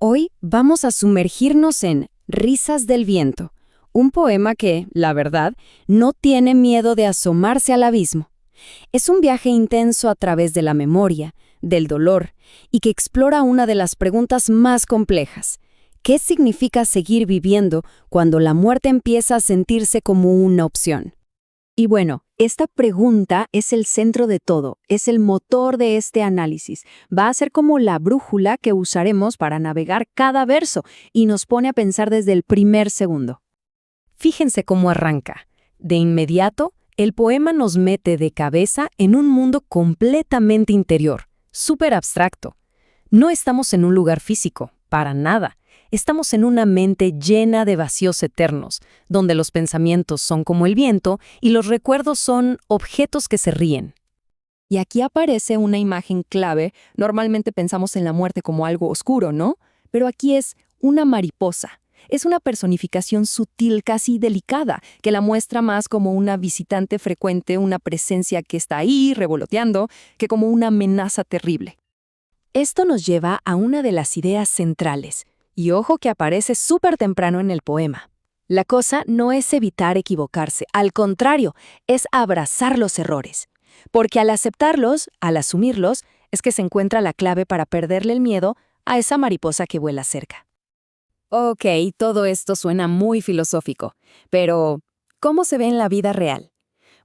Hoy vamos a sumergirnos en Risas del viento, un poema que, la verdad, no tiene miedo de asomarse al abismo. Es un viaje intenso a través de la memoria, del dolor, y que explora una de las preguntas más complejas. ¿Qué significa seguir viviendo cuando la muerte empieza a sentirse como una opción? Y bueno, esta pregunta es el centro de todo, es el motor de este análisis. Va a ser como la brújula que usaremos para navegar cada verso y nos pone a pensar desde el primer segundo. Fíjense cómo arranca. De inmediato, el poema nos mete de cabeza en un mundo completamente interior, súper abstracto. No estamos en un lugar físico, para nada. Estamos en una mente llena de vacíos eternos, donde los pensamientos son como el viento y los recuerdos son objetos que se ríen. Y aquí aparece una imagen clave. Normalmente pensamos en la muerte como algo oscuro, ¿no? Pero aquí es una mariposa. Es una personificación sutil, casi delicada, que la muestra más como una visitante frecuente, una presencia que está ahí, revoloteando, que como una amenaza terrible. Esto nos lleva a una de las ideas centrales. Y ojo que aparece súper temprano en el poema. La cosa no es evitar equivocarse, al contrario, es abrazar los errores. Porque al aceptarlos, al asumirlos, es que se encuentra la clave para perderle el miedo a esa mariposa que vuela cerca. Ok, todo esto suena muy filosófico, pero ¿cómo se ve en la vida real?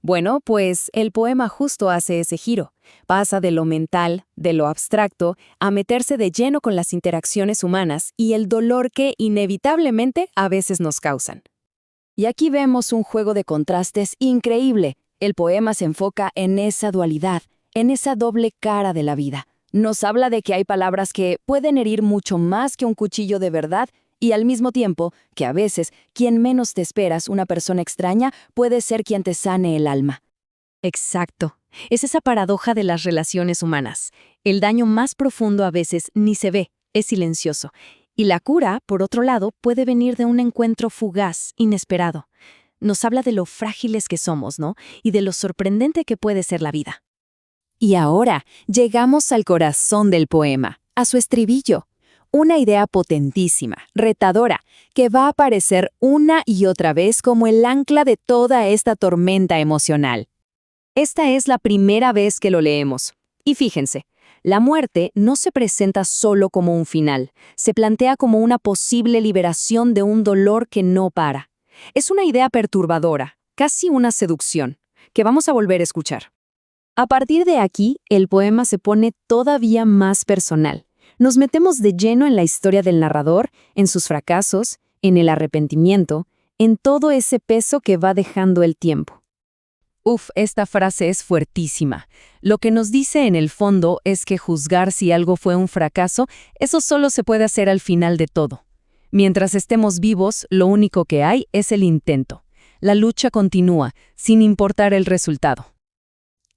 Bueno, pues el poema justo hace ese giro. Pasa de lo mental, de lo abstracto, a meterse de lleno con las interacciones humanas y el dolor que inevitablemente a veces nos causan. Y aquí vemos un juego de contrastes increíble. El poema se enfoca en esa dualidad, en esa doble cara de la vida. Nos habla de que hay palabras que pueden herir mucho más que un cuchillo de verdad y al mismo tiempo que a veces quien menos te esperas, una persona extraña, puede ser quien te sane el alma. Exacto. Es esa paradoja de las relaciones humanas. El daño más profundo a veces ni se ve, es silencioso. Y la cura, por otro lado, puede venir de un encuentro fugaz, inesperado. Nos habla de lo frágiles que somos, ¿no? Y de lo sorprendente que puede ser la vida. Y ahora llegamos al corazón del poema, a su estribillo. Una idea potentísima, retadora, que va a aparecer una y otra vez como el ancla de toda esta tormenta emocional. Esta es la primera vez que lo leemos. Y fíjense, la muerte no se presenta solo como un final, se plantea como una posible liberación de un dolor que no para. Es una idea perturbadora, casi una seducción, que vamos a volver a escuchar. A partir de aquí, el poema se pone todavía más personal. Nos metemos de lleno en la historia del narrador, en sus fracasos, en el arrepentimiento, en todo ese peso que va dejando el tiempo. Esta frase es fuertísima. Lo que nos dice en el fondo es que juzgar si algo fue un fracaso, eso solo se puede hacer al final de todo. Mientras estemos vivos, lo único que hay es el intento. La lucha continúa, sin importar el resultado.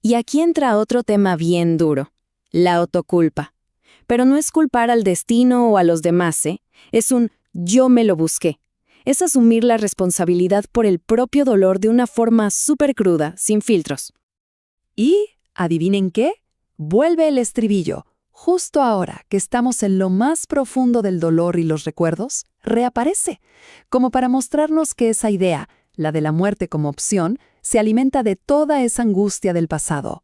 Y aquí entra otro tema bien duro, la autoculpa. Pero no es culpar al destino o a los demás, Es un yo me lo busqué. Es asumir la responsabilidad por el propio dolor de una forma súper cruda, sin filtros. Y, ¿adivinen qué? Vuelve el estribillo. Justo ahora que estamos en lo más profundo del dolor y los recuerdos, reaparece, como para mostrarnos que esa idea, la de la muerte como opción, se alimenta de toda esa angustia del pasado.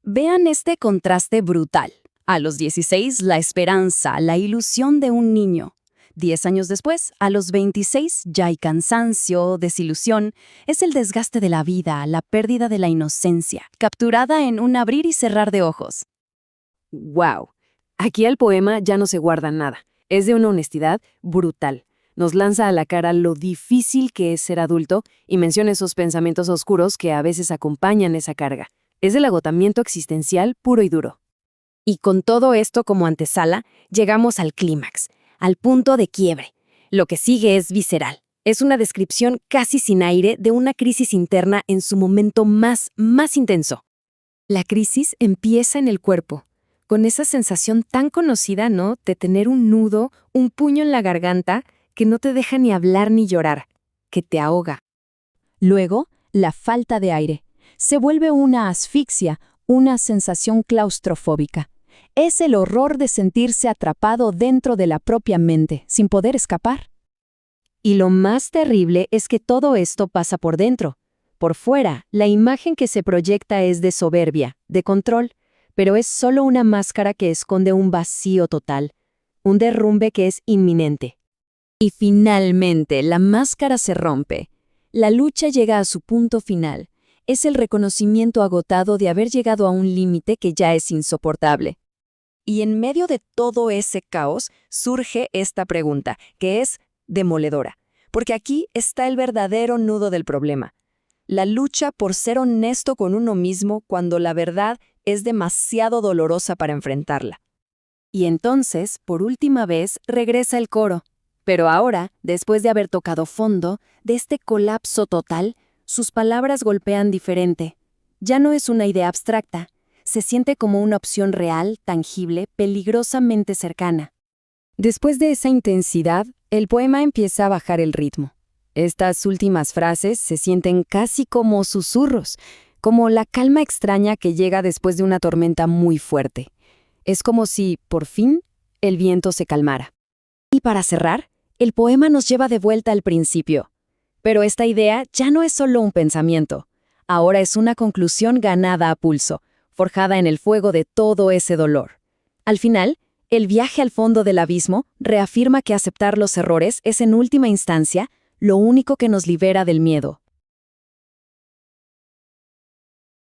Vean este contraste brutal. A los 16, la esperanza, la ilusión de un niño. 10 años después, a los 26, ya hay cansancio, desilusión. Es el desgaste de la vida, la pérdida de la inocencia, capturada en un abrir y cerrar de ojos. ¡Wow! Aquí el poema ya no se guarda nada. Es de una honestidad brutal. Nos lanza a la cara lo difícil que es ser adulto y menciona esos pensamientos oscuros que a veces acompañan esa carga. Es el agotamiento existencial puro y duro. Y con todo esto como antesala, llegamos al clímax, al punto de quiebre. Lo que sigue es visceral. Es una descripción casi sin aire de una crisis interna en su momento más intenso. La crisis empieza en el cuerpo, con esa sensación tan conocida, ¿no?, de tener un nudo, un puño en la garganta, que no te deja ni hablar ni llorar, que te ahoga. Luego, la falta de aire. Se vuelve una asfixia, una sensación claustrofóbica. Es el horror de sentirse atrapado dentro de la propia mente, sin poder escapar. Y lo más terrible es que todo esto pasa por dentro. Por fuera, la imagen que se proyecta es de soberbia, de control, pero es solo una máscara que esconde un vacío total, un derrumbe que es inminente. Y finalmente, la máscara se rompe. La lucha llega a su punto final. Es el reconocimiento agotado de haber llegado a un límite que ya es insoportable. Y en medio de todo ese caos surge esta pregunta, que es demoledora, porque aquí está el verdadero nudo del problema. La lucha por ser honesto con uno mismo cuando la verdad es demasiado dolorosa para enfrentarla. Y entonces, por última vez, regresa el coro. Pero ahora, después de haber tocado fondo, de este colapso total, sus palabras golpean diferente. Ya no es una idea abstracta, se siente como una opción real, tangible, peligrosamente cercana. Después de esa intensidad, el poema empieza a bajar el ritmo. Estas últimas frases se sienten casi como susurros, como la calma extraña que llega después de una tormenta muy fuerte. Es como si, por fin, el viento se calmara. Y para cerrar, el poema nos lleva de vuelta al principio. Pero esta idea ya no es solo un pensamiento. Ahora es una conclusión ganada a pulso, forjada en el fuego de todo ese dolor. Al final, el viaje al fondo del abismo reafirma que aceptar los errores es en última instancia lo único que nos libera del miedo.